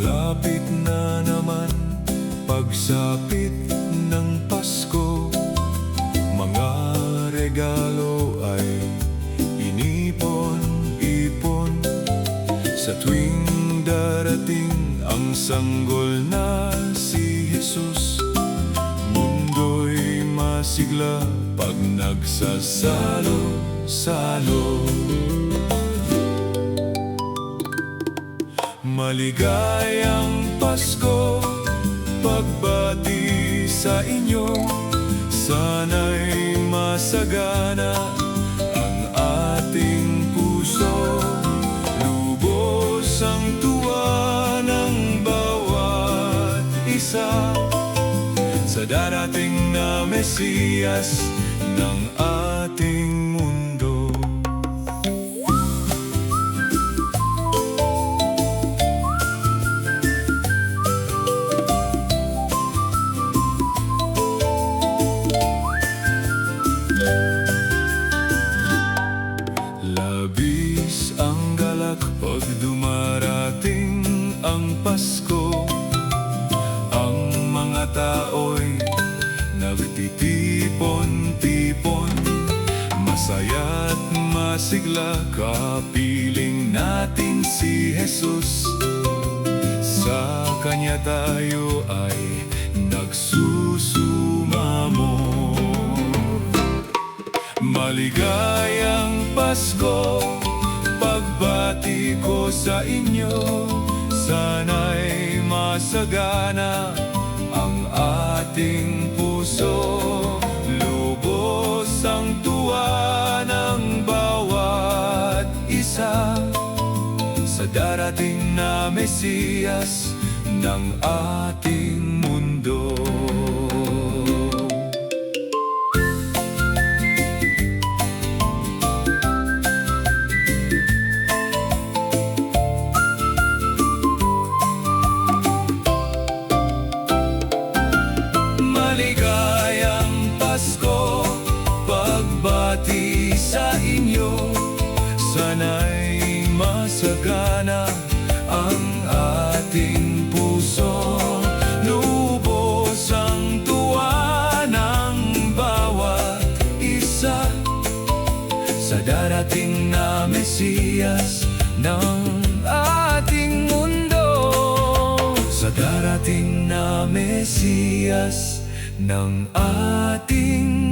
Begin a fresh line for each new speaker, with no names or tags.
Malapit na naman pagsapit ng Pasko, mga regalo ay inipon-ipon. Sa tuwing darating ang sanggol na si Jesus, mundo'y masigla pag nagsasalo-salo. Maligayang Pasko, pagbati sa inyo. Sana'y masagana ang ating puso. Lubos ang tuwa ng bawat isa sa darating na Mesiyas ng ating mundo. Labis ang galak pag dumarating ang Pasko. Ang mga tao'y nagtitipon-tipon, masaya't masigla kapiling natin si Jesus. Sa Kanya tayo ay nagsusumamo. Maligayang Pasko, pagbati ko sa inyo. Sana'y masagana ang ating puso. Lubos ang tuwa ng bawat isa sa darating na Mesiyas ng ating mundo. Maligayang Pasko, pagbati sa inyo. Sana'y masagana ang ating puso. Lubos ang tuwa ng bawat isa sa darating na Mesiyas ng ating mundo. Sa darating na Mesiyas ng ating